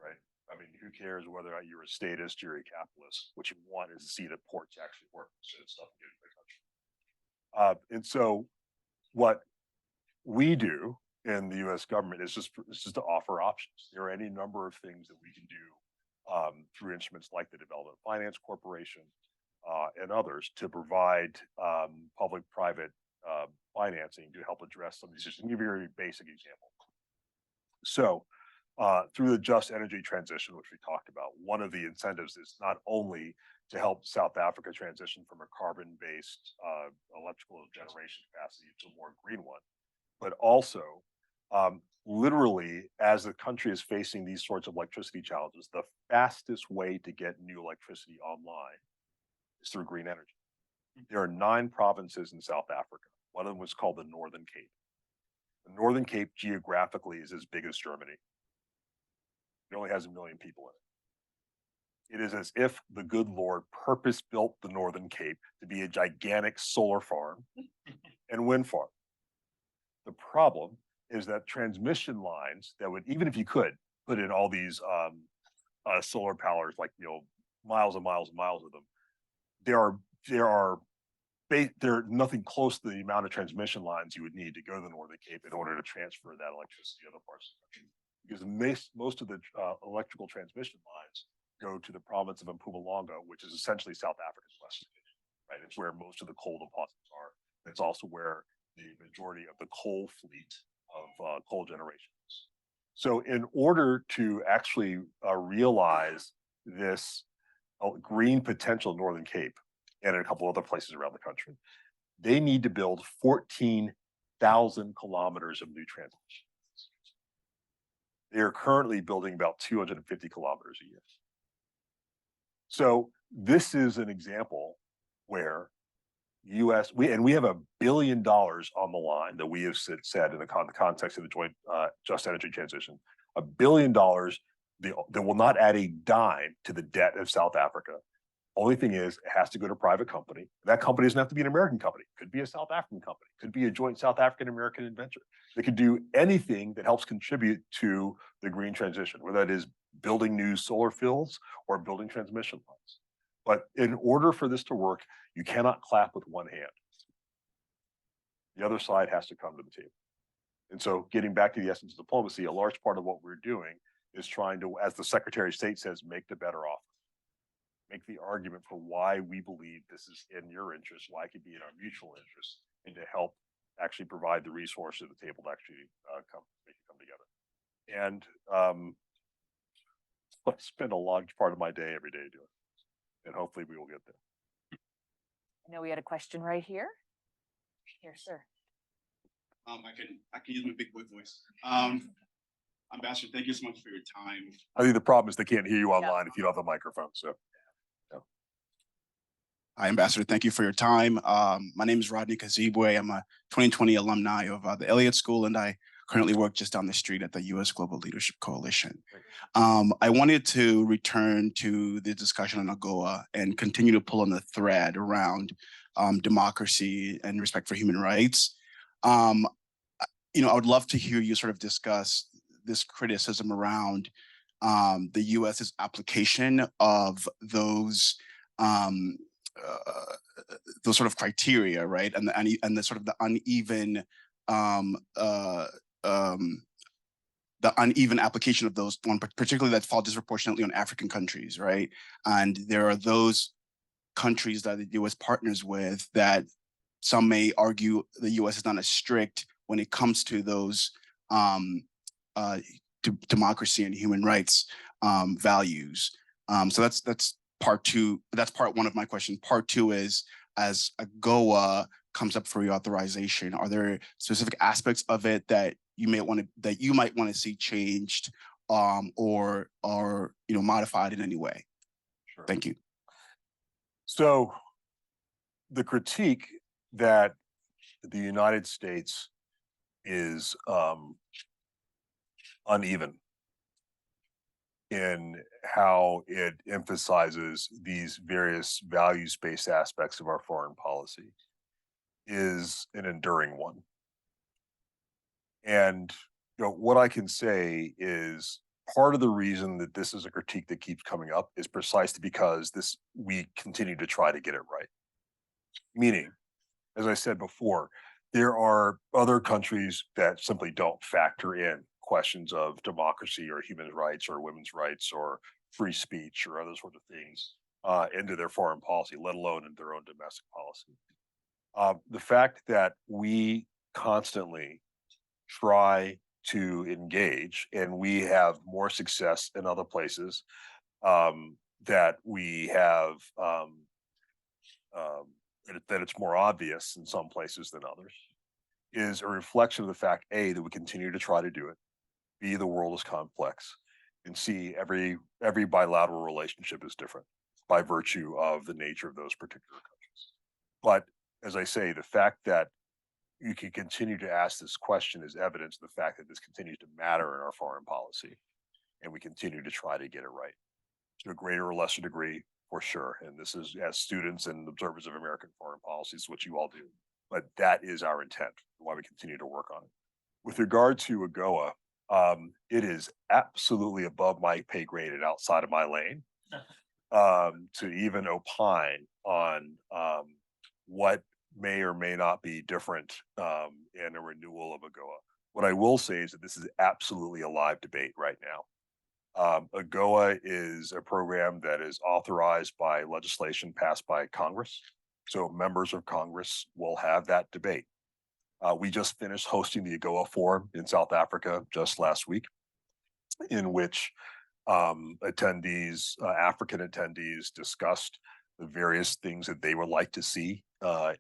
right? I mean, who cares whether or not you're a statist, you're a capitalist? What you want is to see the ports actually work instead of stuff getting the country. And so what we do in the U.S. government is just to offer options. There are any number of things that we can do through instruments like the Development Finance Corporation and others to provide public-private financing to help address some of these issues. I'll give you a very basic example. So through the just energy transition, which we talked about, one of the incentives is not only to help South Africa transition from a carbon-based electrical generation capacity to a more green one, but also literally, as the country is facing these sorts of electricity challenges, the fastest way to get new electricity online is through green energy. There are 9 provinces in South Africa. One of them was called the Northern Cape. The Northern Cape geographically is as big as Germany. It only has 1 million people in it. It is as if the good Lord purpose-built the Northern Cape to be a gigantic solar farm and wind farm. The problem is that transmission lines that would, even if you could put in all these solar powers, like, miles and miles and miles of them, they're nothing close to the amount of transmission lines you would need to go to the Northern Cape in order to transfer that electricity to other parts of the country. Because most of the electrical transmission lines go to the province of Mpumalanga, which is essentially South Africa's western region, right? It's where most of the coal deposits are. It's also where the majority of the coal fleet of coal generation is. So in order to actually realize this green potential in Northern Cape and in a couple other places around the country, they need to build 14,000 kilometers of new transmission. They are currently building about 250 kilometers a year. So this is an example where we have $1 billion on the line that we have said in the context of the joint just energy transition, $1 billion that will not add a dime to the debt of South Africa. Only thing is, it has to go to a private company. That company doesn't have to be an American company. It could be a South African company. It could be a joint South African-American venture. They could do anything that helps contribute to the green transition, whether that is building new solar fields or building transmission lines. But in order for this to work, you cannot clap with one hand. The other side has to come to the table. And so getting back to the essence of diplomacy, a large part of what we're doing is trying to, as the Secretary of State says, make the better offer. Make the argument for why we believe this is in your interest, why it could be in our mutual interest, and to help actually provide the resources at the table to actually make it come together. And I spend a large part of my day every day doing it, and hopefully we will get there. I know we had a question right here. Here, sir. I can use my big boy voice. Ambassador, thank you so much for your time. I think the problem is they can't hear you online if you don't have a microphone. So, Hi, Ambassador. Thank you for your time. My name is Rodney Kazibwe. I'm a 2020 alumni of the Elliott School, and I currently work just down the street at the U.S. Global Leadership Coalition. I wanted to return to the discussion on AGOA and continue to pull on the thread around democracy and respect for human rights. I would love to hear you sort of discuss this criticism around the U.S.'s application of those sort of criteria, right? And the sort of the uneven application of those, one particularly that fall disproportionately on African countries, right? And there are those countries that the U.S. partners with that some may argue the U.S. is not as strict when it comes to those democracy and human rights values. So that's part two. That's part one of my question. Part two is, as AGOA comes up for reauthorization, are there specific aspects of it that you might want to see changed or modified in any way? Sure. Thank you. So the critique that the United States is uneven in how it emphasizes these various values-based aspects of our foreign policy is an enduring one. And what I can say is part of the reason that this is a critique that keeps coming up is precisely because we continue to try to get it right. Meaning, as I said before, there are other countries that simply don't factor in questions of democracy or human rights or women's rights or free speech or other sorts of things into their foreign policy, let alone in their own domestic policy. The fact that we constantly try to engage and we have more success in other places, that we have that it's more obvious in some places than others, is a reflection of the fact, A, that we continue to try to do it, B, the world is complex, and C, every bilateral relationship is different by virtue of the nature of those particular countries. But as I say, the fact that you can continue to ask this question is evidence of the fact that this continues to matter in our foreign policy, and we continue to try to get it right to a greater or lesser degree, for sure. And this is, as students and observers of American foreign policy, is what you all do. But that is our intent, why we continue to work on it. With regard to AGOA, it is absolutely above my pay grade and outside of my lane to even opine on what may or may not be different in a renewal of AGOA. What I will say is that this is absolutely a live debate right now. AGOA is a program that is authorized by legislation passed by Congress. So members of Congress will have that debate. We just finished hosting the AGOA Forum in South Africa just last week, in which attendees, African attendees, discussed the various things that they would like to see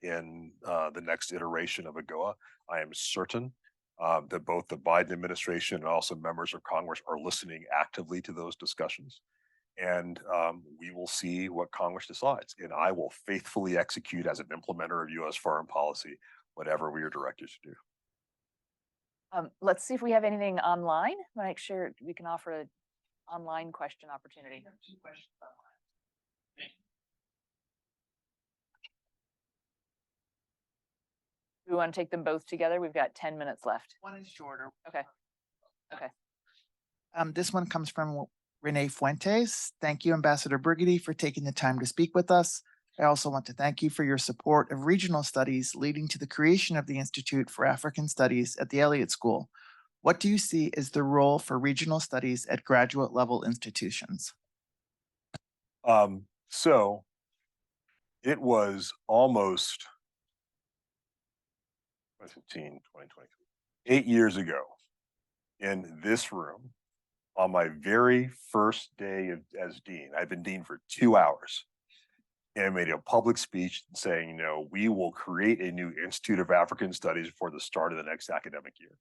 in the next iteration of AGOA. I am certain that both the Biden administration and also members of Congress are listening actively to those discussions. And we will see what Congress decides. And I will faithfully execute as an implementer of U.S. foreign policy, whatever we are directed to do. Let's see if we have anything online. Make sure we can offer an online question opportunity. We want to take them both together. We've got 10 minutes left. One is shorter. Okay. Okay. This one comes from Renee Fuentes. Thank you, Ambassador Brigety, for taking the time to speak with us. I also want to thank you for your support of regional studies leading to the creation of the Institute for African Studies at the Elliott School. What do you see as the role for regional studies at graduate level institutions? So it was almost 2015, 2023, 8 years ago in this room on my very first day as dean. I've been dean for 2 hours and made a public speech saying, we will create a new Institute of African Studies before the start of the next academic year.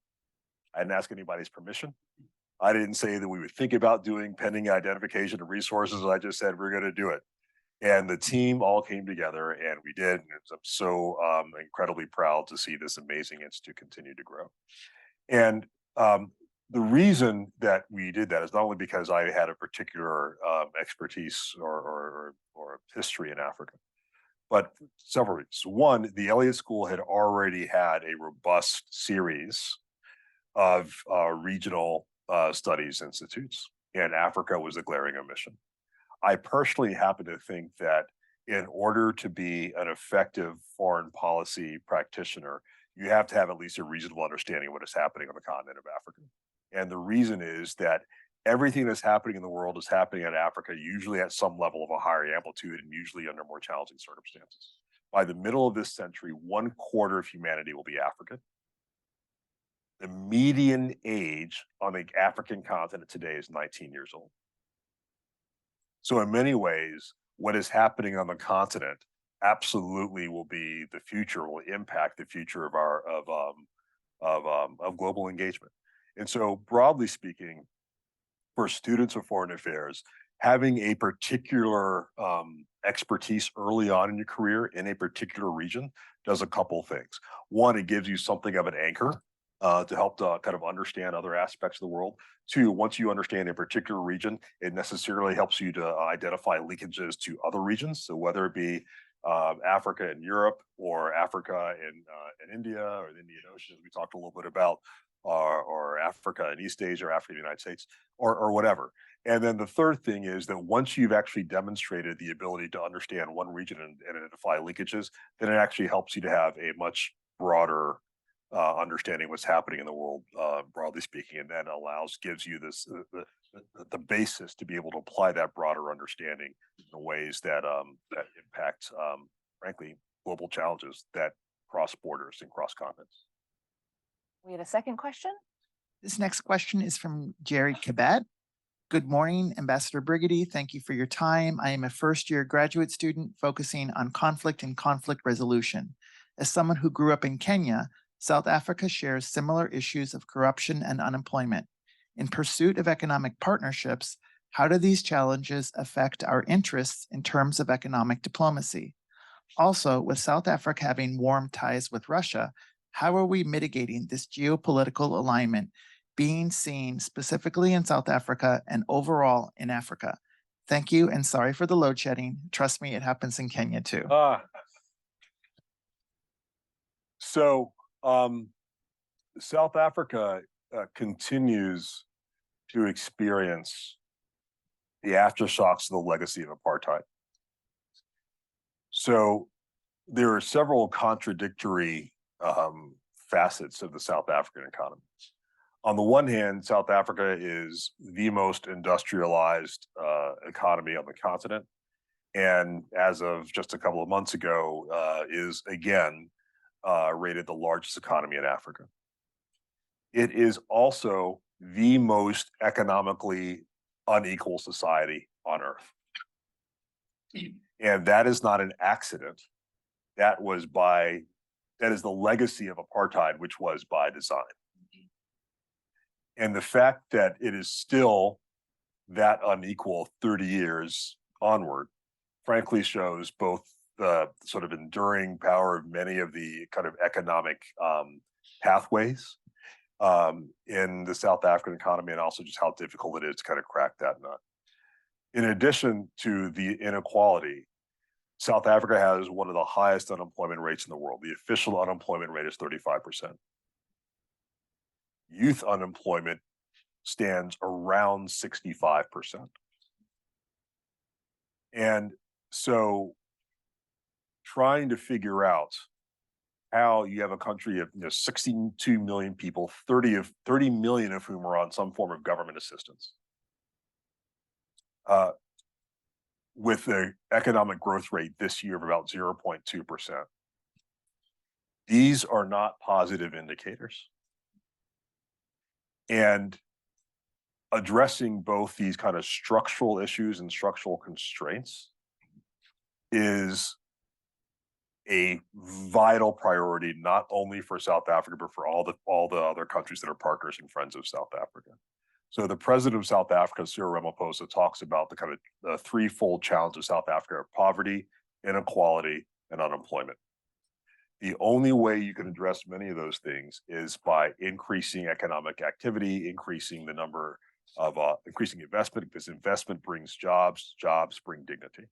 I didn't ask anybody's permission. I didn't say that we would think about doing pending identification of resources. I just said, we're going to do it. And the team all came together and we did. And I'm so incredibly proud to see this amazing institute continue to grow. And The reason that we did that is not only because I had a particular expertise or history in Africa, but several reasons. One, the Elliott School had already had a robust series of regional studies institutes, and Africa was a glaring omission. I personally happen to think that in order to be an effective foreign policy practitioner, you have to have at least a reasonable understanding of what is happening on the continent of Africa. And the reason is that everything that's happening in the world is happening in Africa, usually at some level of a higher amplitude and usually under more challenging circumstances. By the middle of this century, 1/4 of humanity will be African. The median age on the African continent today is 19 years old. So in many ways, what is happening on the continent absolutely will be the future, will impact the future of our of global engagement. And so, broadly speaking, for students of foreign affairs, having a particular expertise early on in your career in a particular region does a couple things. One, it gives you something of an anchor to help to kind of understand other aspects of the world. Two, once you understand a particular region, it necessarily helps you to identify linkages to other regions. So whether it be Africa and Europe, or Africa and India, or the Indian Ocean, as we talked a little bit about, or Africa and East Asia, or Africa and the United States, or whatever. And then the third thing is that once you've actually demonstrated the ability to understand one region and identify linkages, then it actually helps you to have a much broader understanding what's happening in the world, broadly speaking, and then gives you this the basis to be able to apply that broader understanding in ways that that impact, frankly, global challenges that cross borders and cross continents. We had a second question. This next question is from Jerry Cabat. Good morning, Ambassador Brigety. Thank you for your time. I am a first-year graduate student focusing on conflict and conflict resolution. As someone who grew up in Kenya, South Africa shares similar issues of corruption and unemployment. In pursuit of economic partnerships, how do these challenges affect our interests in terms of economic diplomacy? Also, with South Africa having warm ties with Russia, how are we mitigating this geopolitical alignment being seen specifically in South Africa and overall in Africa? Thank you, and sorry for the load shedding. Trust me, it happens in Kenya too. South Africa continues to experience the aftershocks of the legacy of apartheid. So there are several contradictory facets of the South African economy. On the one hand, South Africa is the most industrialized economy on the continent, and as of just a couple of months ago, is again rated the largest economy in Africa. It is also the most economically unequal society on earth. And that is not an accident. That is the legacy of apartheid, which was by design. And the fact that it is still that unequal 30 years onward, frankly, shows both the sort of enduring power of many of the kind of economic pathways in the South African economy, and also just how difficult it is to kind of crack that nut. In addition to the inequality, South Africa has one of the highest unemployment rates in the world. The official unemployment rate is 35%. Youth unemployment stands around 65%. And so trying to figure out how you have a country of 62 million people, 30 million of whom are on some form of government assistance, with the economic growth rate this year of about 0.2%. These are not positive indicators. And addressing both these kind of structural issues and structural constraints is a vital priority, not only for South Africa, but for all the other countries that are partners and friends of South Africa. So the president of South Africa, Cyril Ramaphosa, talks about the kind of the threefold challenge of South Africa: poverty, inequality, and unemployment. The only way you can address many of those things is by increasing economic activity, increasing the number of increasing investment, because investment brings jobs, jobs bring dignity.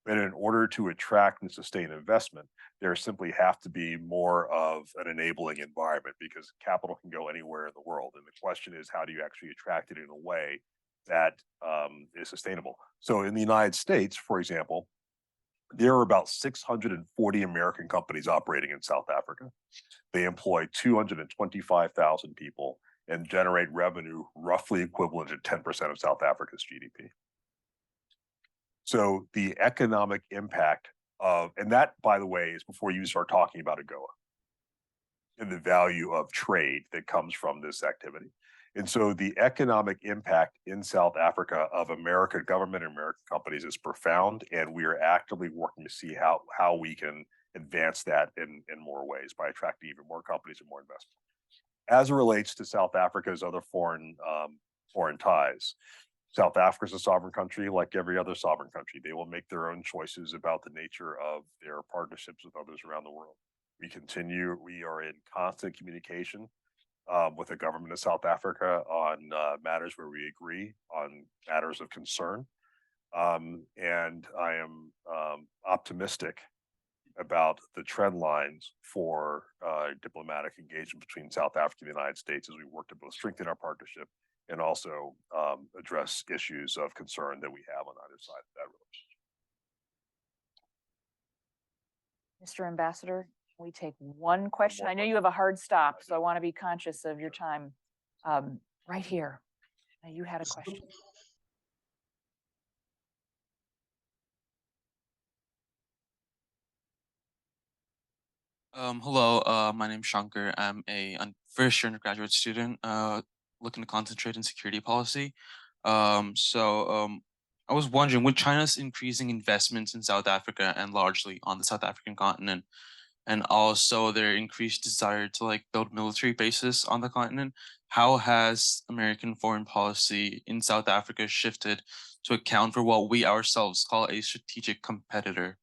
But in order to attract and sustain investment, there simply have to be more of an enabling environment, because capital can go anywhere in the world. And the question is, how do you actually attract it in a way that is sustainable? So in the United States, for example, there are about 640 American companies operating in South Africa. They employ 225,000 people and generate revenue roughly equivalent to 10% of South Africa's GDP. So the economic impact of, and that, by the way, is before you start talking about AGOA and the value of trade that comes from this activity. And so the economic impact in South Africa of American government and American companies is profound, and we are actively working to see how we can advance that in more ways by attracting even more companies and more investment. As it relates to South Africa's other foreign ties, South Africa is a sovereign country like every other sovereign country. They will make their own choices about the nature of their partnerships with others around the world. We are in constant communication with the government of South Africa on matters where we agree, on matters of concern. And I am optimistic about the trend lines for diplomatic engagement between South Africa and the United States as we work to both strengthen our partnership and also address issues of concern that we have on either side of that relationship. Mr. Ambassador, can we take one question? I know you have a hard stop, so I want to be conscious of your time. Right here. Now you had a question. Hello, my name's Shankar. I'm a first year undergraduate student looking to concentrate in security policy. I was wondering, with China's increasing investments in South Africa and largely on the South African continent, and also their increased desire to build military bases on the continent, how has American foreign policy in South Africa shifted to account for what we ourselves call a strategic competitor?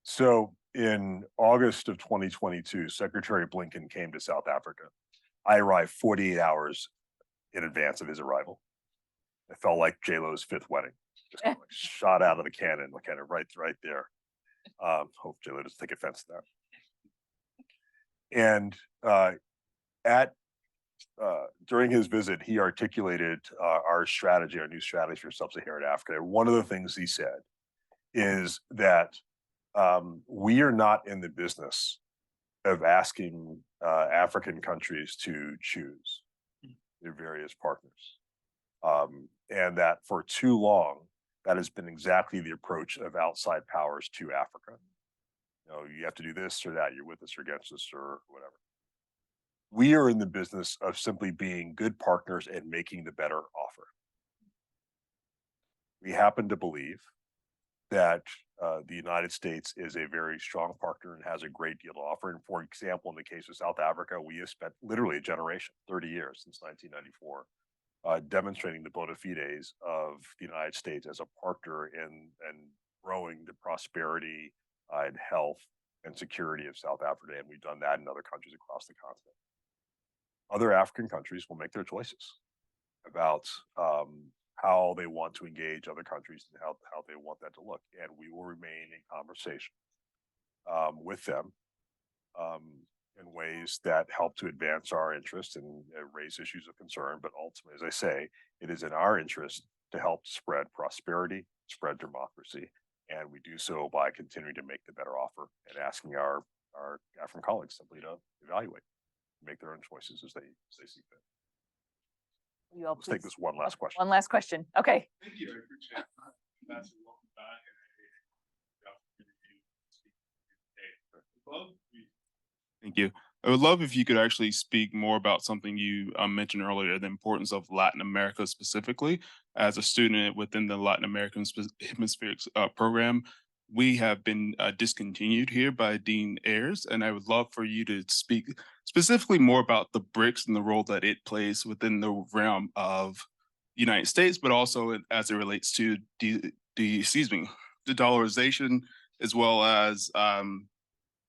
So in August of 2022, Secretary Blinken came to South Africa. I arrived 48 hours in advance of his arrival. It felt like J-Lo's fifth wedding, just kind of shot out of the cannon, kind of right there. Hope J-Lo doesn't take offense to that. And during his visit, he articulated our new strategy for sub-Saharan Africa. And one of the things he said is that we are not in the business of asking African countries to choose their various partners. And that for too long, that has been exactly the approach of outside powers to Africa. You have to do this or that, you're with us or against us or whatever. We are in the business of simply being good partners and making the better offer. We happen to believe that the United States is a very strong partner and has a great deal to offer. And for example, in the case of South Africa, we have spent literally a generation, 30 years since 1994, demonstrating the bona fides of the United States as a partner in growing the prosperity and health and security of South Africa. And we've done that in other countries across the continent. Other African countries will make their choices about how they want to engage other countries and how they want that to look. And we will remain in conversation with them in ways that help to advance our interests and raise issues of concern. But ultimately, as I say, it is in our interest to help spread prosperity, spread democracy. And we do so by continuing to make the better offer and asking our African colleagues simply to evaluate, make their own choices as they see fit. Let's take this one last question. One last question. Okay. Thank you. I appreciate it. Ambassador, welcome back. Thank you. I would love if you could actually speak more about something you mentioned earlier, the importance of Latin America specifically. As a student within the Latin American Hemispheric program, we have been discontinued here by Dean Ayres, and I would love for you to speak specifically more about the BRICS and the role that it plays within the realm of the United States, but also as it relates to the dollarization, as well as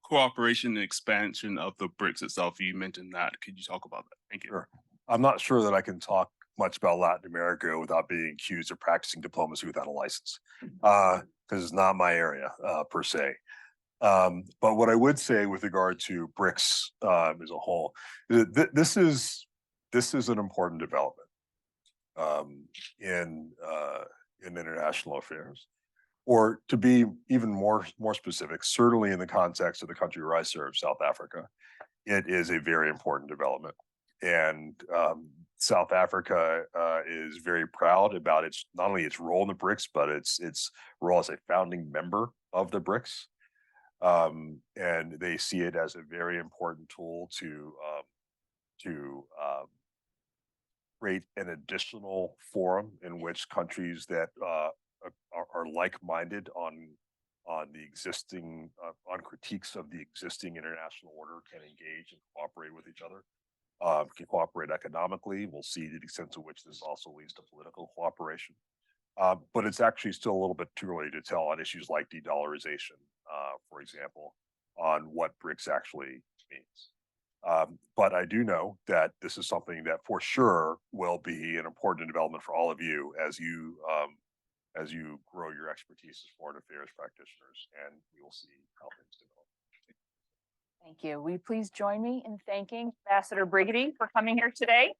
cooperation and expansion of the BRICS itself. You mentioned that. Could you talk about that? Thank you. Sure. I'm not sure that I can talk much about Latin America without being accused of practicing diplomacy without a license, because it's not my area per se. But what I would say with regard to BRICS as a whole, this is an important development in international affairs, or to be even more specific, certainly in the context of the country where I serve, South Africa, it is a very important development. And South Africa is very proud about its not only its role in the BRICS, but its role as a founding member of the BRICS. And they see it as a very important tool to create an additional forum in which countries that are like-minded on the existing on critiques of the existing international order can engage and cooperate with each other. Can cooperate economically. We'll see the extent to which this also leads to political cooperation. But it's actually still a little bit too early to tell on issues like de-dollarization, for example, on what BRICS actually means. But I do know that this is something that for sure will be an important development for all of you as you grow your expertise as foreign affairs practitioners, and we will see how things develop. Thank you. Will you please join me in thanking Ambassador Brigety for coming here today?